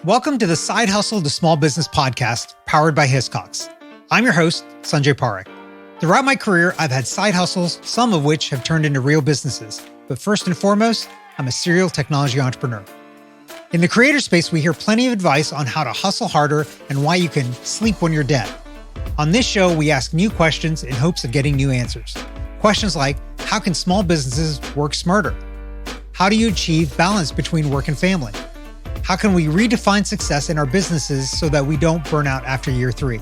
Welcome to the Side Hustle to Small Business podcast, powered by Hiscox. I'm your host, Sanjay Parekh. Throughout my career, I've had side hustles, some of which have turned into real businesses. But first and foremost, I'm a serial technology entrepreneur. In the creator space, we hear plenty of advice on how to hustle harder and why you can sleep when you're dead. On this show, we ask new questions in hopes of getting new answers. Questions like, how can small businesses work smarter? How do you achieve balance between work and family? How can we redefine success in our businesses so that we don't burn out after year 3?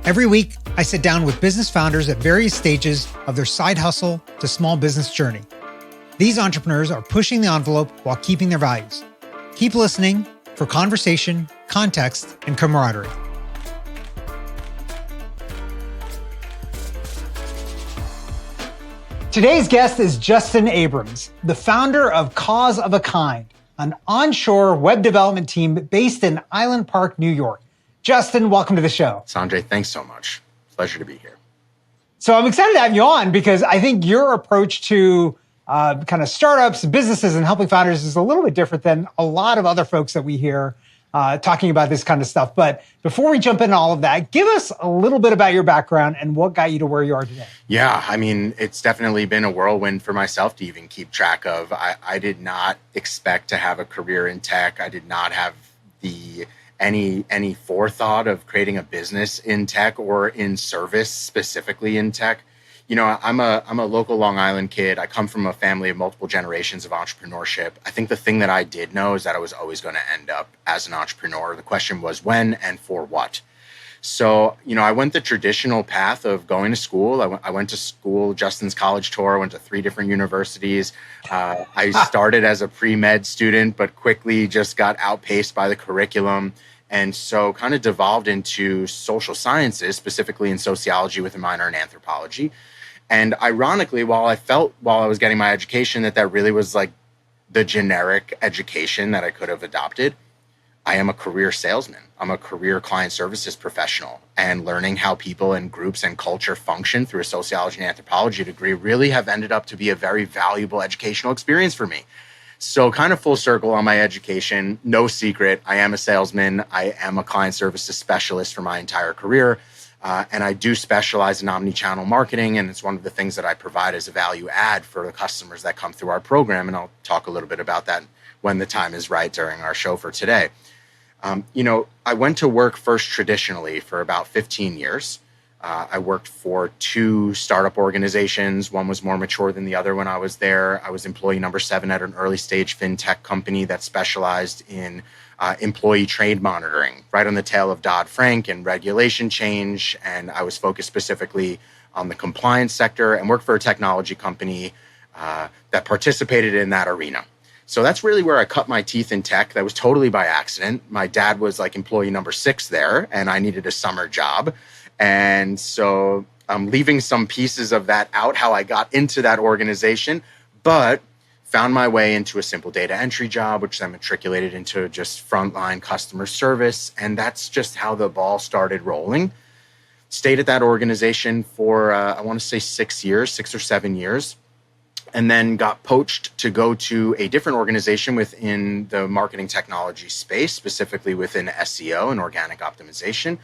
Every week, I sit down with business founders at various stages of their side hustle to small business journey. These entrepreneurs are pushing the envelope while keeping their values. Keep listening for conversation, context, and camaraderie. Today's guest is Justin Abrams, the founder of Cause of a Kind, an onshore web development team based in Island Park, New York. Justin, welcome to the show. Sanjay, thanks so much. Pleasure to be here. So I'm excited to have you on because I think your approach to kind of startups, businesses, and helping founders is a little bit different than a lot of other folks that we hear talking about this kind of stuff. But before we jump into all of that, give us a little bit about your background and what got you to where you are today. Yeah, I mean, it's definitely been a whirlwind for myself to even keep track of. I did not expect to have a career in tech. I did not have any forethought of creating a business in tech or in service, specifically in tech. You know, I'm a local Long Island kid. I come from a family of multiple generations of entrepreneurship. I think the thing that I did know is that I was always going to end up as an entrepreneur. The question was when and for what. So, you know, I went the traditional path of going to school. I went to school, Justin's college tour. I went to 3 different universities. I started as a pre-med student, but quickly just got outpaced by the curriculum. And so kind of devolved into social sciences, specifically in sociology with a minor in anthropology. And ironically, while I was getting my education, that really was like the generic education that I could have adopted, I am a career salesman. I'm a career client services professional, and learning how people and groups and culture function through a sociology and anthropology degree really have ended up to be a very valuable educational experience for me. So kind of full circle on my education, no secret, I am a salesman. I am a client services specialist for my entire career. And I do specialize in omni-channel marketing, and it's one of the things that I provide as a value add for the customers that come through our program. And I'll talk a little bit about that when the time is right during our show for today. You know, I went to work first traditionally for about 15 years. I worked for 2 startup organizations. One was more mature than the other when I was there. I was employee number 7 at an early stage fintech company that specialized in employee trade monitoring, right on the tail of Dodd-Frank and regulation change. And I was focused specifically on the compliance sector and worked for a technology company that participated in that arena. So that's really where I cut my teeth in tech. That was totally by accident. My dad was like employee number 6 there, and I needed a summer job. And so I'm leaving some pieces of that out, how I got into that organization, but found my way into a simple data entry job, which then matriculated into just frontline customer service. And that's just how the ball started rolling. Stayed at that organization for, I want to say 6 or 7 years, and then got poached to go to a different organization within the marketing technology space, specifically within SEO and organic optimization.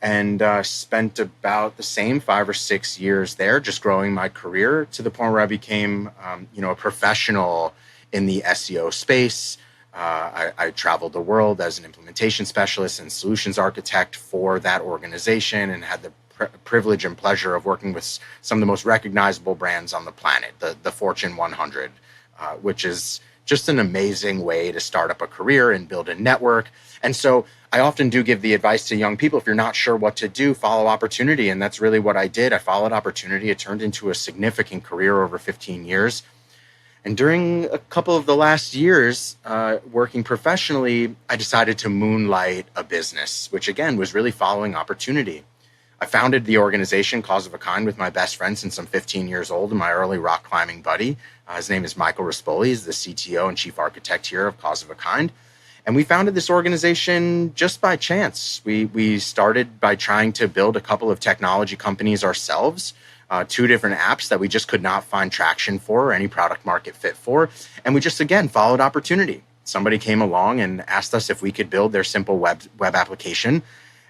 And spent about the same 5 or 6 years there, just growing my career to the point where I became, a professional in the SEO space. I traveled the world as an implementation specialist and solutions architect for that organization, and had the privilege and pleasure of working with some of the most recognizable brands on the planet, the Fortune 100, which is just an amazing way to start up a career and build a network. And so I often do give the advice to young people, if you're not sure what to do, follow opportunity. And that's really what I did. I followed opportunity. It turned into a significant career over 15 years. And during a couple of the last years, working professionally, I decided to moonlight a business, which again was really following opportunity. I founded the organization Cause of a Kind with my best friend since I'm 15 years old and my early rock climbing buddy. His name is Michael Rispoli. He's the CTO and chief architect here of Cause of a Kind. And we founded this organization just by chance. We started by trying to build a couple of technology companies ourselves, 2 different apps that we just could not find traction for or any product market fit for. And we just, again, followed opportunity. somebody came along and asked us if we could build their simple web application.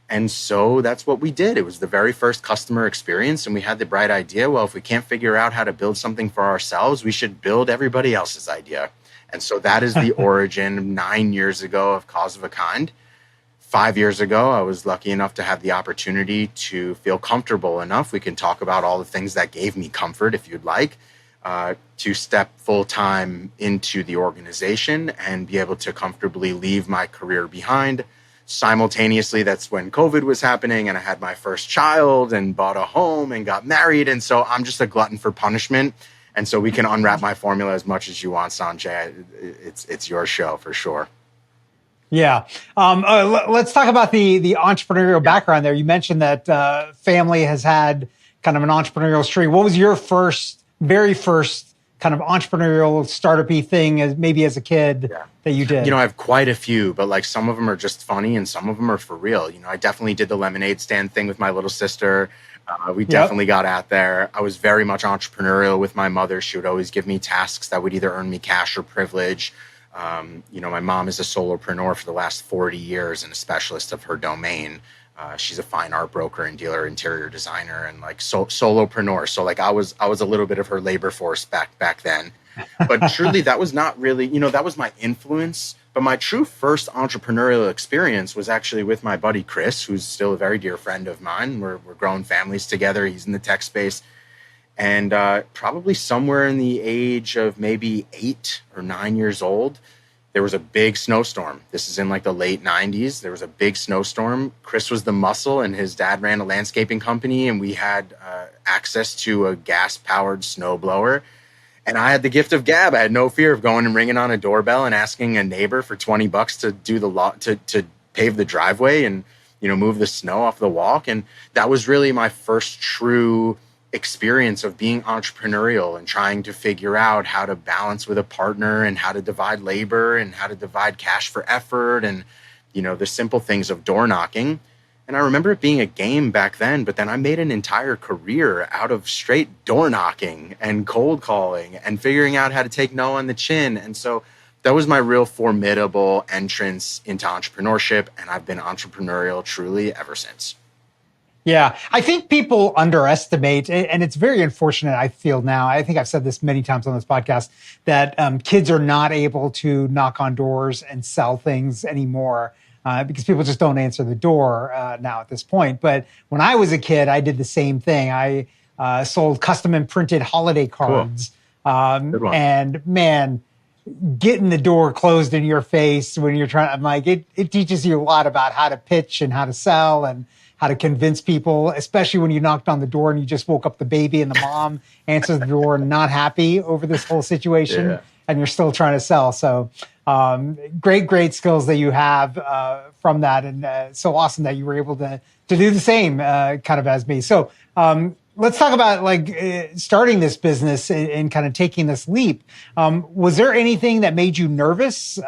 And so that's what we did. It was the very first customer experience. And we had the bright idea, well, if we can't figure out how to build something for ourselves, we should build everybody else's idea. And so that is the origin 9 years ago of Cause of a Kind. 5 years ago, I was lucky enough to have the opportunity to feel comfortable enough. We can talk about all the things that gave me comfort if you'd like, to step full time into the organization and be able to comfortably leave my career behind. Simultaneously, that's when COVID was happening and I had my first child and bought a home and got married. And so I'm just a glutton for punishment. And so we can unwrap my formula as much as you want, Sanjay. It's your show for sure. Yeah. Let's talk about the entrepreneurial background there. You mentioned that family has had kind of an entrepreneurial streak. What was your very first kind of entrepreneurial startup-y thing as a kid that you did? I have quite a few, but like some of them are just funny and some of them are for real. I definitely did the lemonade stand thing with my little sister. We definitely got out there. I was very much entrepreneurial with my mother. She would always give me tasks that would either earn me cash or privilege. My mom is a solopreneur for the last 40 years and a specialist of her domain. She's a fine art broker and dealer, interior designer, and like solopreneur. So like I was a little bit of her labor force back then. But truly, that was not really, that was my influence. But my true first entrepreneurial experience was actually with my buddy Chris, who's still a very dear friend of mine. We're growing families together. He's in the tech space. And probably somewhere in the age of maybe 8 or 9 years old, there was a big snowstorm. This is in like the late 90s. There was a big snowstorm. Chris was the muscle and his dad ran a landscaping company, and we had access to a gas-powered snowblower. And I had the gift of gab. I had no fear of going and ringing on a doorbell and asking a neighbor for $20 to do to pave the driveway and move the snow off the walk. And that was really my first true experience of being entrepreneurial and trying to figure out how to balance with a partner and how to divide labor and how to divide cash for effort and the simple things of door knocking. And I remember it being a game back then, but then I made an entire career out of straight door knocking and cold calling and figuring out how to take no on the chin. And so that was my real formidable entrance into entrepreneurship. And I've been entrepreneurial truly ever since. Yeah, I think people underestimate, and it's very unfortunate, I feel now, I think I've said this many times on this podcast, that kids are not able to knock on doors and sell things anymore because people just don't answer the door now at this point. But when I was a kid, I did the same thing. I sold custom and printed holiday cards. Cool. And man, getting the door closed in your face when you're trying, I'm like, it teaches you a lot about how to pitch and how to sell and how to convince people, especially when you knocked on the door and you just woke up the baby and the mom answers the door and not happy over this whole situation and you're still trying to sell. So great skills that you have from that. And so awesome that you were able to do the same kind of as me. So let's talk about starting this business and kind of taking this leap. Was there anything that made you nervous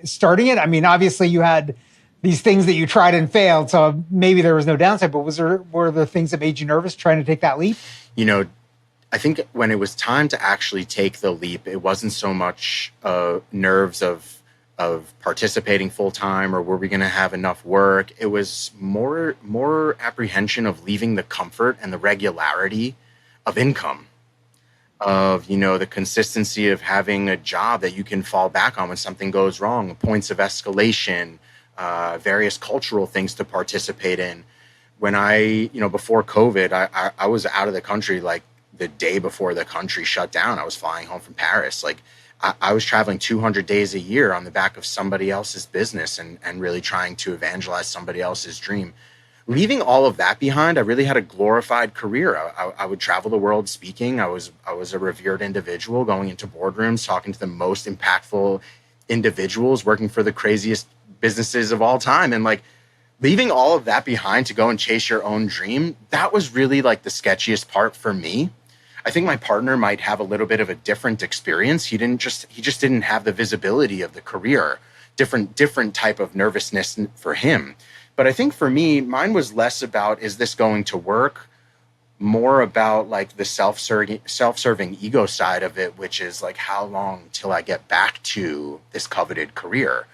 starting it? I mean, obviously you had these things that you tried and failed, so maybe there was no downside, but were there things that made you nervous trying to take that leap? I think when it was time to actually take the leap, it wasn't so much nerves of participating full time or were we going to have enough work. It was more apprehension of leaving the comfort and the regularity of income, of the consistency of having a job that you can fall back on when something goes wrong, points of escalation, various cultural things to participate in. When before COVID, I was out of the country like the day before the country shut down. I was flying home from Paris. Like I was traveling 200 days a year on the back of somebody else's business and really trying to evangelize somebody else's dream. Leaving all of that behind, I really had a glorified career. I would travel the world speaking. I was a revered individual going into boardrooms, talking to the most impactful individuals, working for the craziest businesses of all time. And leaving all of that behind to go and chase your own dream, that was really the sketchiest part for me. I think my partner might have a little bit of a different experience. He just didn't have the visibility of the career, different type of nervousness for him. But I think for me, mine was less about, is this going to work? more about like the self-serving ego side of it, which is like, how long till I get back to this coveted career?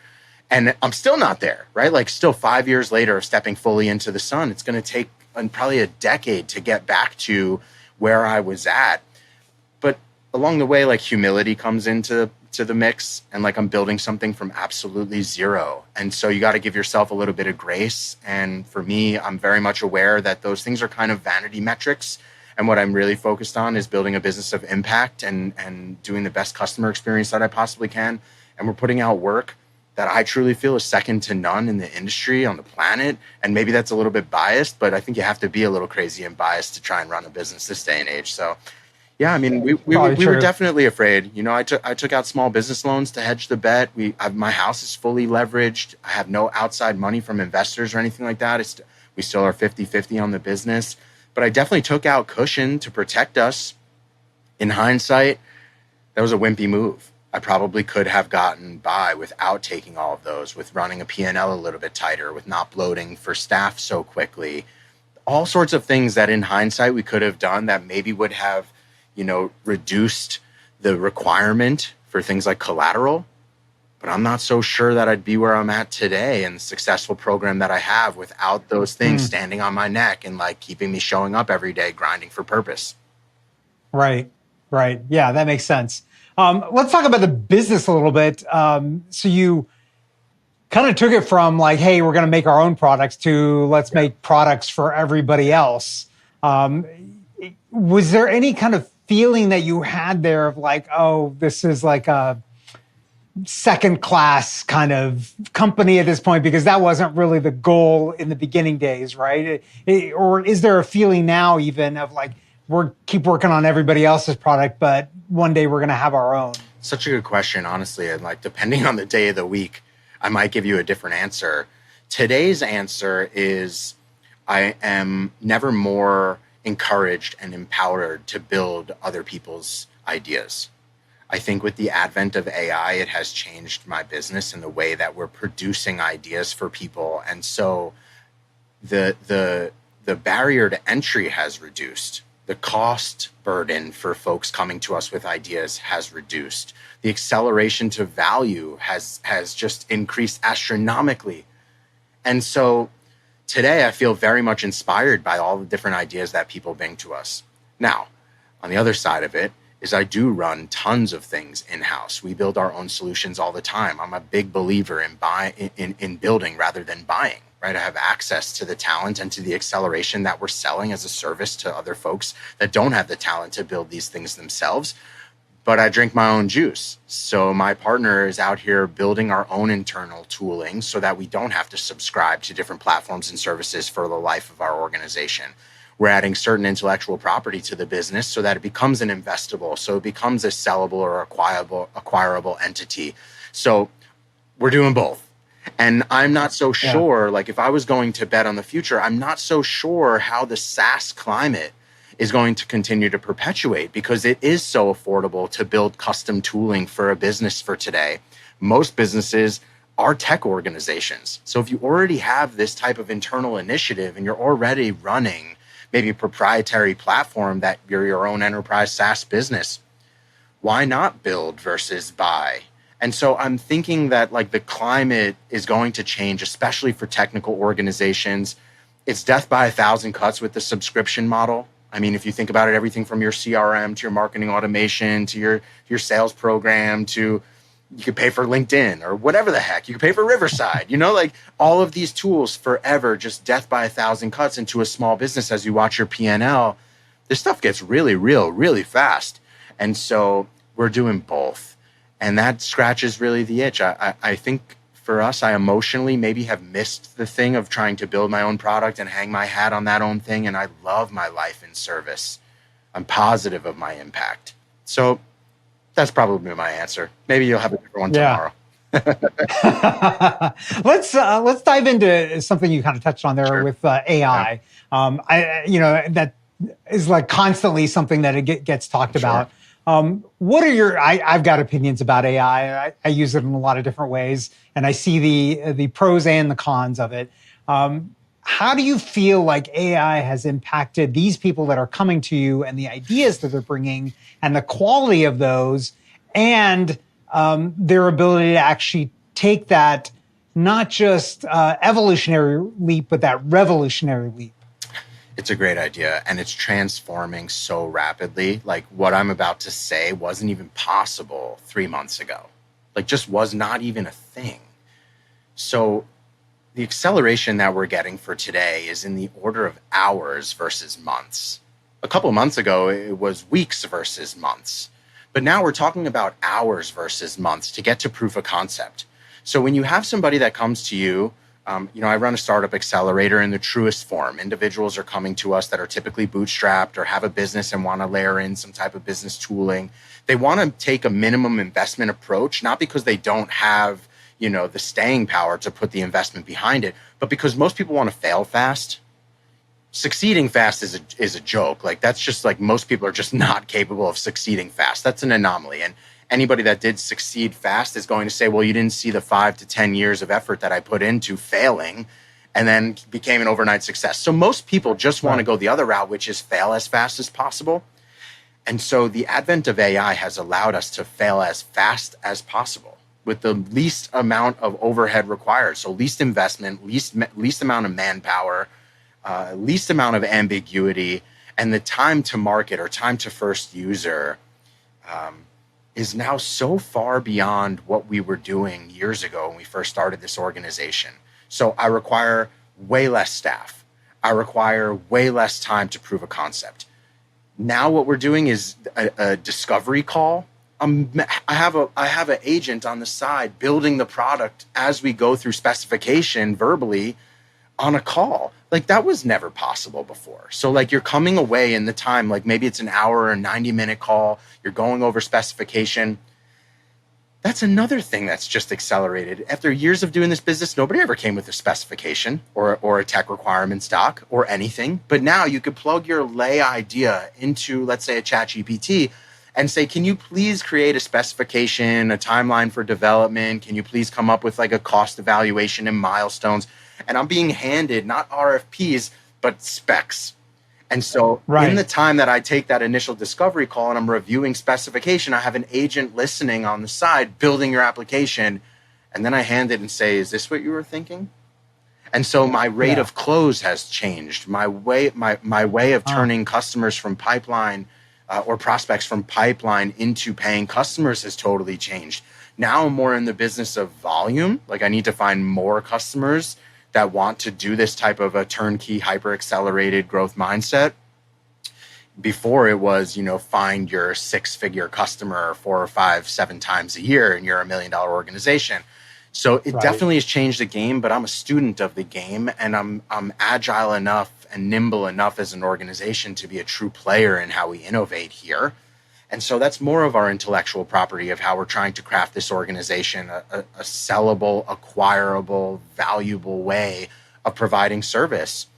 And I'm still not there, right? Like still 5 years later of stepping fully into the sun, it's going to take probably a decade to get back to where I was at. But along the way, like humility comes into the mix, and like I'm building something from absolutely zero. And so you got to give yourself a little bit of grace. And for me, I'm very much aware that those things are kind of vanity metrics. And what I'm really focused on is building a business of impact and doing the best customer experience that I possibly can. And we're putting out work that I truly feel is second to none in the industry, on the planet. And maybe that's a little bit biased, but I think you have to be a little crazy and biased to try and run a business this day and age. So yeah, I mean, we were definitely afraid. You know, I took out small business loans to hedge the bet. My house is fully leveraged. I have no outside money from investors or anything like that. We still are 50-50 on the business. But I definitely took out cushion to protect us. In hindsight, that was a wimpy move. I probably could have gotten by without taking all of those, with running a P&L a little bit tighter, with not bloating for staff so quickly. All sorts of things that in hindsight we could have done that maybe would have, you know, reduced the requirement for things like collateral. But I'm not so sure that I'd be where I'm at today and the successful program that I have without those things standing on my neck and like keeping me showing up every day, grinding for purpose. Right. Yeah, that makes sense. Let's talk about the business a little bit. So you kind of took it from like, hey, we're going to make our own products to let's make products for everybody else. Was there any kind of feeling that you had there of like, oh, this is like a second class kind of company at this point, because that wasn't really the goal in the beginning days, right? Or is there a feeling now even of like, keep working on everybody else's product, but one day we're going to have our own? Such a good question, honestly. And like, depending on the day of the week, I might give you a different answer. Today's answer is I am never more encouraged and empowered to build other people's ideas. I think with the advent of AI, it has changed my business in the way that we're producing ideas for people. And so the barrier to entry has reduced. The cost burden for folks coming to us with ideas has reduced. The acceleration to value has just increased astronomically. And so today, I feel very much inspired by all the different ideas that people bring to us. Now, on the other side of it is I do run tons of things in-house. We build our own solutions all the time. I'm a big believer in building rather than buying, right? I have access to the talent and to the acceleration that we're selling as a service to other folks that don't have the talent to build these things themselves. But I drink my own juice. So my partner is out here building our own internal tooling so that we don't have to subscribe to different platforms and services for the life of our organization. We're adding certain intellectual property to the business so that it becomes an investable, so it becomes a sellable or acquirable entity. So we're doing both. And I'm not so sure, like if I was going to bet on the future, I'm not so sure how the SaaS climate is going to continue to perpetuate, because it is so affordable to build custom tooling for a business for today. Most businesses are tech organizations. So if you already have this type of internal initiative and you're already running maybe a proprietary platform that you're your own enterprise SaaS business, why not build versus buy? And so I'm thinking that like the climate is going to change, especially for technical organizations. It's death by 1,000 cuts with the subscription model. I mean, if you think about it, everything from your CRM to your marketing automation to your sales program to you could pay for LinkedIn or whatever the heck. You could pay for Riverside, you know, like all of these tools forever, just death by 1,000 cuts into a small business. As you watch your P&L, this stuff gets really real, really fast. And so we're doing both. And that scratches really the itch. I think for us, I emotionally maybe have missed the thing of trying to build my own product and hang my hat on that own thing. And I love my life in service. I'm positive of my impact. So that's probably my answer. Maybe you'll have a different one tomorrow. Let's dive into something you kind of touched on there with AI. Yeah. That is like constantly something that it gets talked about. What are your? I've got opinions about AI. I use it in a lot of different ways, and I see the pros and the cons of it. how do you feel like AI has impacted these people that are coming to you and the ideas that they're bringing and the quality of those and their ability to actually take that not just evolutionary leap, but that revolutionary leap? It's a great idea, and it's transforming so rapidly. Like, what I'm about to say wasn't even possible 3 months ago. Like, just was not even a thing. So the acceleration that we're getting for today is in the order of hours versus months. A couple of months ago, it was weeks versus months. But now we're talking about hours versus months to get to proof of concept. So when you have somebody that comes to you, I run a startup accelerator in the truest form. Individuals are coming to us that are typically bootstrapped or have a business and want to layer in some type of business tooling. They want to take a minimum investment approach, not because they don't have, the staying power to put the investment behind it, but because most people want to fail fast. Succeeding fast is a joke. Like, that's just like most people are just not capable of succeeding fast. That's an anomaly. And anybody that did succeed fast is going to say, well, you didn't see the 5 to 10 years of effort that I put into failing and then became an overnight success. So most people just want to go the other route, which is fail as fast as possible. And so the advent of AI has allowed us to fail as fast as possible with the least amount of overhead required. So least investment, least amount of manpower, least amount of ambiguity, and the time to market or time to first user is now so far beyond what we were doing years ago when we first started this organization. So I require way less staff. I require way less time to prove a concept. Now what we're doing is a discovery call. I have an agent on the side building the product as we go through specification verbally on a call. Like, that was never possible before. So like, you're coming away in the time, like maybe it's an hour or 90-minute call. You're going over specification. That's another thing that's just accelerated. After years of doing this business, nobody ever came with a specification or a tech requirements doc or anything. But now you could plug your lay idea into, let's say, a ChatGPT and say, can you please create a specification, a timeline for development? Can you please come up with like a cost evaluation and milestones? And I'm being handed not RFPs, but specs. And so in the time that I take that initial discovery call and I'm reviewing specification, I have an agent listening on the side, building your application. And then I hand it and say, is this what you were thinking? And so my rate of close has changed. My way of turning customers from pipeline or prospects from pipeline into paying customers has totally changed. Now I'm more in the business of volume. Like, I need to find more customers that want to do this type of a turnkey, hyper-accelerated growth mindset. Before it was, find your 6-figure customer 4 or 5, 7 times a year and you're $1 million organization. So it definitely has changed the game, but I'm a student of the game and I'm agile enough and nimble enough as an organization to be a true player in how we innovate here. And so that's more of our intellectual property of how we're trying to craft this organization, a sellable, acquirable, valuable way of providing service.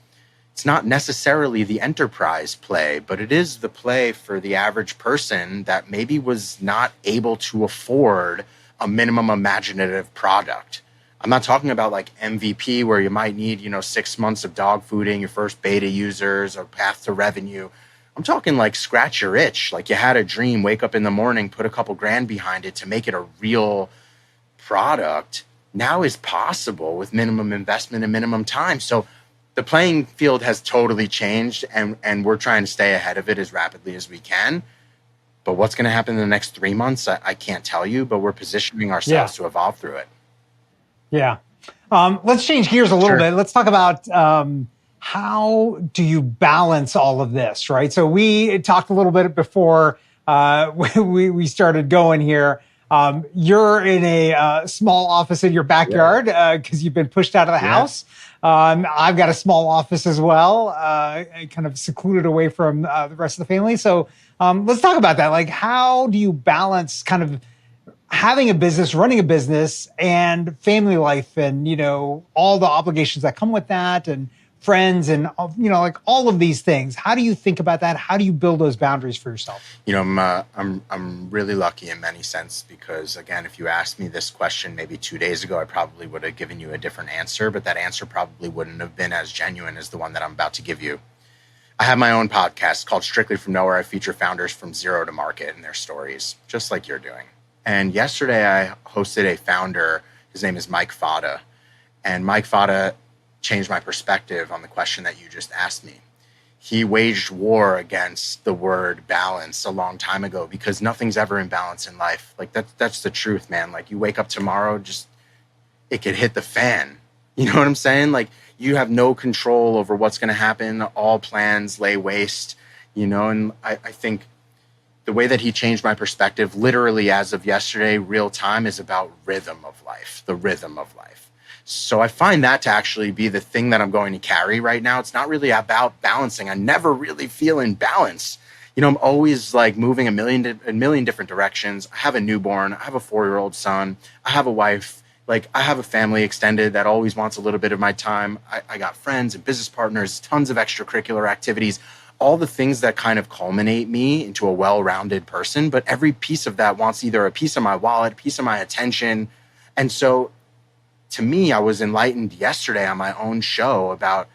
It's not necessarily the enterprise play, but it is the play for the average person that maybe was not able to afford a minimum imaginative product. I'm not talking about like MVP where you might need, 6 months of dog fooding, your first beta users or path to revenue. I'm talking like scratch your itch. Like, you had a dream, wake up in the morning, put a couple grand behind it to make it a real product. Now is possible with minimum investment and minimum time. So the playing field has totally changed and we're trying to stay ahead of it as rapidly as we can. But what's going to happen in the next 3 months, I can't tell you, but we're positioning ourselves to evolve through it. Yeah. Let's change gears a little bit. Let's talk about how do you balance all of this, right? So we talked a little bit before we started going here. You're in a small office in your backyard because you've been pushed out of the house. I've got a small office as well, kind of secluded away from the rest of the family. So let's talk about that. Like, how do you balance kind of having a business, running a business, and family life, and all the obligations that come with that, and friends and, like all of these things. How do you think about that? How do you build those boundaries for yourself? I'm really lucky in many senses because, again, if you asked me this question maybe 2 days ago, I probably would have given you a different answer, but that answer probably wouldn't have been as genuine as the one that I'm about to give you. I have my own podcast called Strictly From Nowhere. I feature founders from zero to market and their stories, just like you're doing. And yesterday I hosted a founder. His name is Mike Fada. And Mike Fada changed my perspective on the question that you just asked me. He waged war against the word balance a long time ago because nothing's ever in balance in life. Like that's the truth, man. Like you wake up tomorrow, it could hit the fan. You know what I'm saying? Like you have no control over what's going to happen. All plans lay waste, and I think the way that he changed my perspective, literally as of yesterday, real time, is about rhythm of life, the rhythm of life. So I find that to actually be the thing that I'm going to carry right now. It's not really about balancing. I never really feel in balance. I'm always like moving a million different directions. I have a newborn. I have a 4-year-old son. I have a wife. Like I have a family extended that always wants a little bit of my time. I got friends and business partners, tons of extracurricular activities, all the things that kind of culminate me into a well-rounded person. But every piece of that wants either a piece of my wallet, a piece of my attention. And so to me, I was enlightened yesterday on my own show about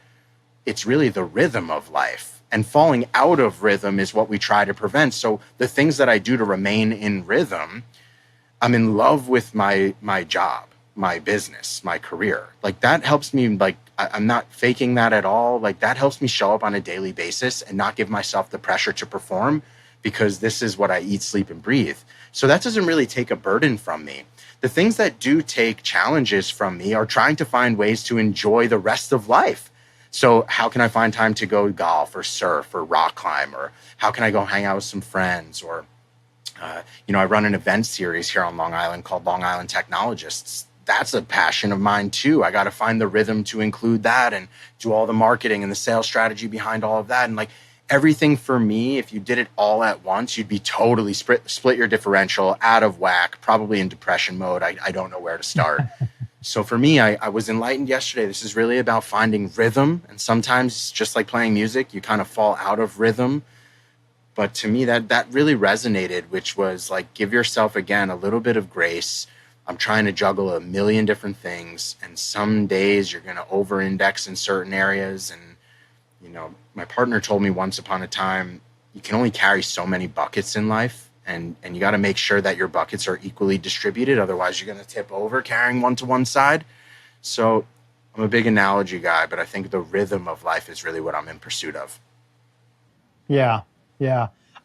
it's really the rhythm of life. And falling out of rhythm is what we try to prevent. So the things that I do to remain in rhythm, I'm in love with my job, my business, my career. Like that helps me, like I'm not faking that at all. Like that helps me show up on a daily basis and not give myself the pressure to perform because this is what I eat, sleep, and breathe. So that doesn't really take a burden from me. The things that do take challenges from me are trying to find ways to enjoy the rest of life. So how can I find time to go golf or surf or rock climb? Or how can I go hang out with some friends? Or, I run an event series here on Long Island called Long Island Technologists. That's a passion of mine too. I got to find the rhythm to include that and do all the marketing and the sales strategy behind all of that. And like everything for me, if you did it all at once, you'd be totally split your differential, out of whack, probably in depression mode. I don't know where to start. So for me, I was enlightened yesterday. This is really about finding rhythm. And sometimes just like playing music, you kind of fall out of rhythm. But to me, that really resonated, which was like, give yourself, again, a little bit of grace. I'm trying to juggle a million different things. And some days you're going to over-index in certain areas. And my partner told me once upon a time, you can only carry so many buckets in life, and you got to make sure that your buckets are equally distributed. Otherwise, you're going to tip over carrying one to one side. So I'm a big analogy guy, but I think the rhythm of life is really what I'm in pursuit of. Yeah.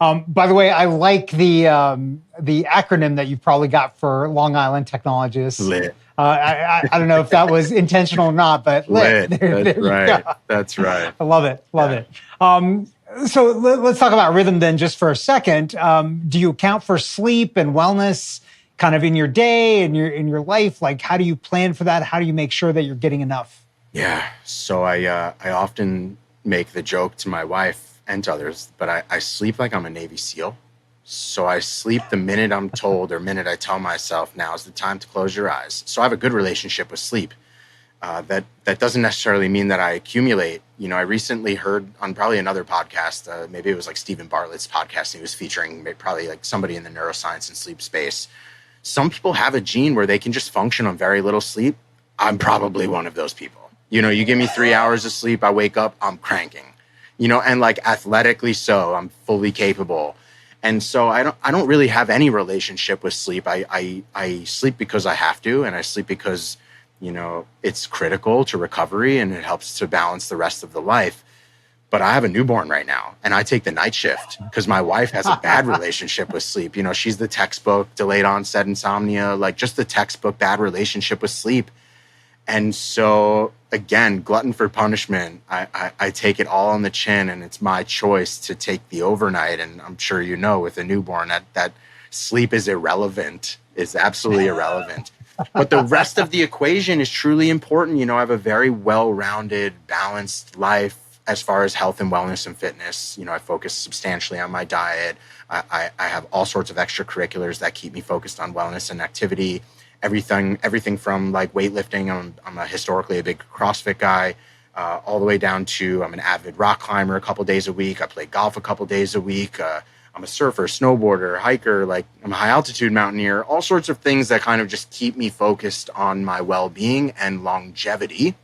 By the way, I like the acronym that you probably got for Long Island Technologists. Lit. I don't know if that was intentional or not, but lit. That's right. That's right. I love it. Love it. So let's talk about rhythm then just for a second. Do you account for sleep and wellness kind of in your day and in your life? Like, how do you plan for that? How do you make sure that you're getting enough? Yeah. So I often make the joke to my wife and to others, but I sleep like I'm a Navy SEAL. So I sleep the minute I'm told or minute I tell myself now is the time to close your eyes. So I have a good relationship with sleep. That doesn't necessarily mean that I accumulate. I recently heard on probably another podcast, maybe it was like Stephen Bartlett's podcast, and he was featuring probably like somebody in the neuroscience and sleep space. Some people have a gene where they can just function on very little sleep. I'm probably one of those people. You give me 3 hours of sleep, I wake up, I'm cranking. And like athletically so, I'm fully capable. And so I don't really have any relationship with sleep. I sleep because I have to, and I sleep because, it's critical to recovery and it helps to balance the rest of the life. But I have a newborn right now, and I take the night shift because my wife has a bad relationship with sleep. She's the textbook delayed onset insomnia, like just the textbook bad relationship with sleep. And so again, glutton for punishment. I take it all on the chin, and it's my choice to take the overnight. And I'm sure with a newborn that sleep is irrelevant, is absolutely irrelevant. But the rest of the equation is truly important. I have a very well-rounded, balanced life as far as health and wellness and fitness. I focus substantially on my diet. I have all sorts of extracurriculars that keep me focused on wellness and activity. Everything from like weightlifting. I'm historically a big CrossFit guy. all the way down to I'm an avid rock climber a couple days a week. I play golf a couple days a week. I'm a surfer, snowboarder, hiker, like I'm a high altitude mountaineer, all sorts of things that kind of just keep me focused on my well-being and longevity,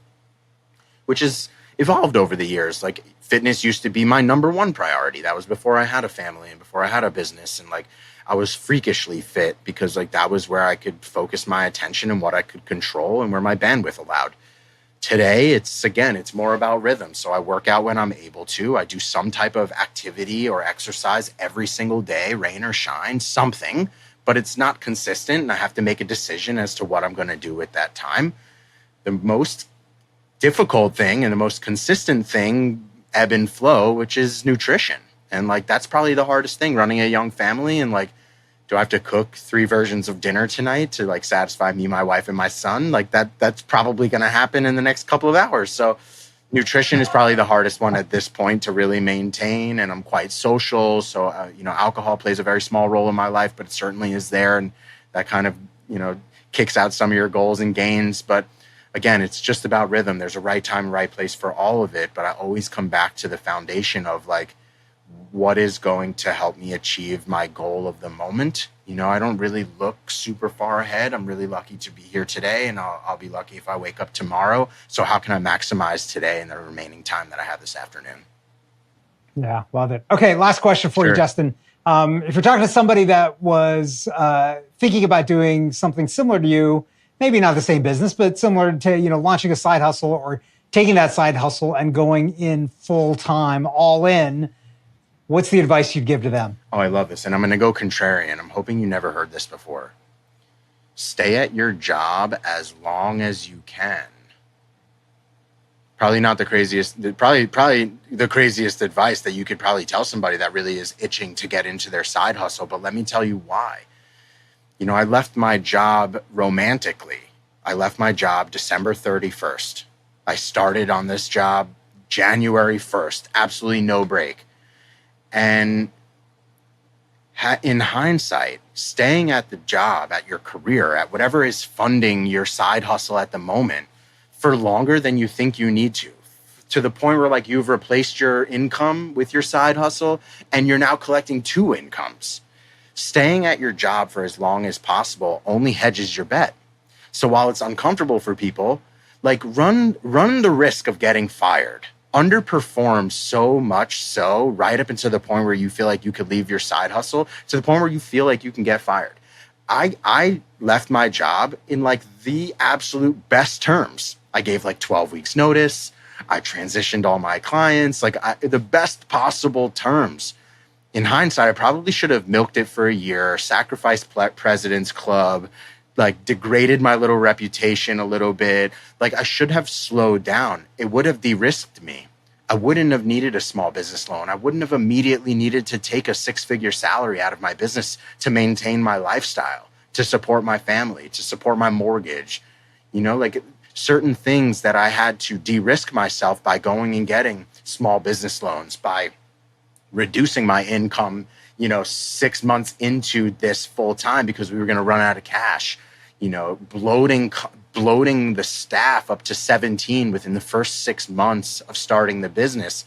which has evolved over the years. Like fitness used to be my number one priority. That was before I had a family and before I had a business. And like I was freakishly fit because like that was where I could focus my attention and what I could control and where my bandwidth allowed. Today, it's more about rhythm. So I work out when I'm able to. I do some type of activity or exercise every single day, rain or shine, something, but it's not consistent. And I have to make a decision as to what I'm going to do at that time. The most difficult thing and the most consistent thing, ebb and flow, which is nutrition. And like, that's probably the hardest thing, running a young family. And like, do I have to cook 3 versions of dinner tonight to like satisfy me, my wife, and my son? Like that's probably going to happen in the next couple of hours. So nutrition is probably the hardest one at this point to really maintain. And I'm quite social. So, alcohol plays a very small role in my life, but it certainly is there. And that kind of, kicks out some of your goals and gains. But again, it's just about rhythm. There's a right time, right place for all of it. But I always come back to the foundation of like, what is going to help me achieve my goal of the moment. I don't really look super far ahead. I'm really lucky to be here today, and I'll be lucky if I wake up tomorrow. So how can I maximize today and the remaining time that I have this afternoon? Yeah, love it. Okay, last question for you, Justin. If you're talking to somebody that was thinking about doing something similar to you, maybe not the same business, but similar to, launching a side hustle or taking that side hustle and going in full time, all in, what's the advice you'd give to them? Oh, I love this. And I'm going to go contrarian. I'm hoping you never heard this before. Stay at your job as long as you can. Probably not the craziest, probably the craziest advice that you could probably tell somebody that really is itching to get into their side hustle. But let me tell you why. I left my job romantically. I left my job December 31st. I started on this job January 1st. Absolutely no break. And in hindsight, staying at the job, at your career, at whatever is funding your side hustle at the moment for longer than you think you need to the point where like you've replaced your income with your side hustle and you're now collecting 2 incomes. Staying at your job for as long as possible only hedges your bet. So while it's uncomfortable for people, like run the risk of getting fired. Underperform so much so right up until the point where you feel like you could leave your side hustle to the point where you feel like you can get fired. I left my job in like the absolute best terms. I gave like 12 weeks notice. I transitioned all my clients, the best possible terms. In hindsight, I probably should have milked it for a year, sacrificed President's Club, like degraded my little reputation a little bit. Like I should have slowed down. It would have de-risked me. I wouldn't have needed a small business loan. I wouldn't have immediately needed to take a 6-figure salary out of my business to maintain my lifestyle, to support my family, to support my mortgage. Like certain things that I had to de-risk myself by going and getting small business loans, by reducing my income, 6 months into this full time because we were going to run out of cash, bloating the staff up to 17 within the first 6 months of starting the business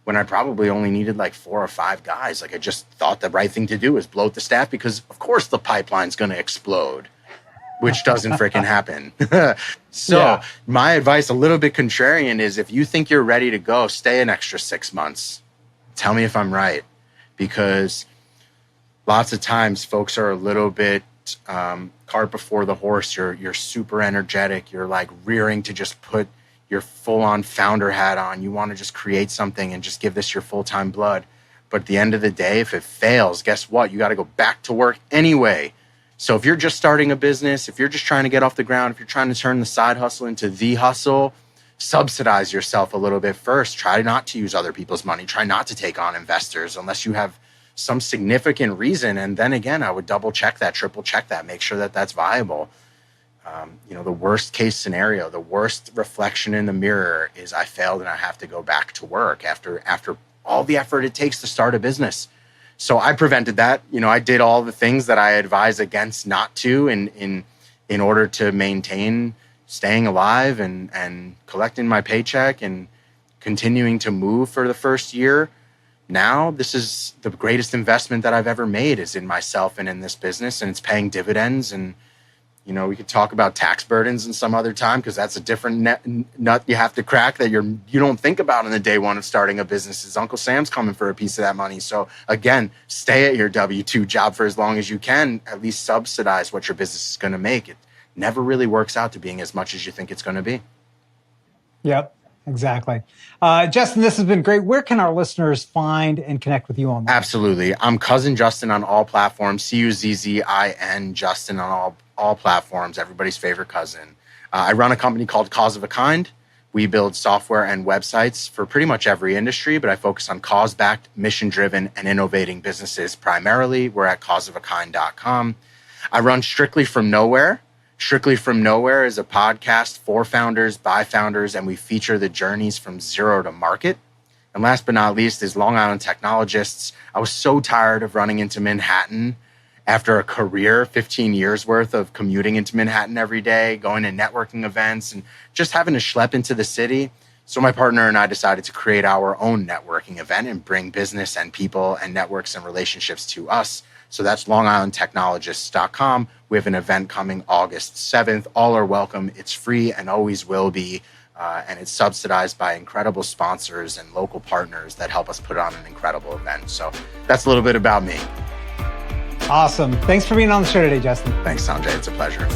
when I probably only needed like 4 or 5 guys. Like I just thought the right thing to do is bloat the staff because of course the pipeline's going to explode, which doesn't freaking happen. So my advice, a little bit contrarian, is if you think you're ready to go, stay an extra 6 months. Tell me if I'm right, because lots of times folks are a little bit cart before the horse. You're super energetic. You're like rearing to just put your full-on founder hat on. You want to just create something and just give this your full-time blood. But at the end of the day, if it fails, guess what? You got to go back to work anyway. So if you're just starting a business, if you're just trying to get off the ground, if you're trying to turn the side hustle into the hustle, subsidize yourself a little bit first. Try not to use other people's money. Try not to take on investors unless you have some significant reason. And then again, I would double check that, triple check that, make sure that that's viable. The worst case scenario, the worst reflection in the mirror is I failed and I have to go back to work after all the effort it takes to start a business. So I prevented that. I did all the things that I advise against not to in order to maintain staying alive and collecting my paycheck and continuing to move for the first year. Now, this is the greatest investment that I've ever made is in myself and in this business, and it's paying dividends. And, we could talk about tax burdens in some other time because that's a different nut you have to crack that you don't think about in the day one of starting a business. Is Uncle Sam's coming for a piece of that money. So again, stay at your W-2 job for as long as you can, at least subsidize what your business is going to make. It never really works out to being as much as you think it's going to be. Yep, exactly. Justin, this has been great. Where can our listeners find and connect with you online? Absolutely. I'm Cousin Justin on all platforms, Cuzzin Justin on all platforms, everybody's favorite cousin. I run a company called Cause of a Kind. We build software and websites for pretty much every industry, but I focus on cause-backed, mission-driven, and innovating businesses primarily. We're at causeofakind.com. I run Strictly From Nowhere. Strictly From Nowhere is a podcast for founders, by founders, and we feature the journeys from zero to market. And last but not least is Long Island Technologists. I was so tired of running into Manhattan after a career, 15 years worth of commuting into Manhattan every day, going to networking events, and just having to schlep into the city. So my partner and I decided to create our own networking event and bring business and people and networks and relationships to us. So that's longislandtechnologists.com. We have an event coming August 7th. All are welcome. It's free and always will be. And it's subsidized by incredible sponsors and local partners that help us put on an incredible event. So that's a little bit about me. Awesome. Thanks for being on the show today, Justin. Thanks, Sanjay. It's a pleasure.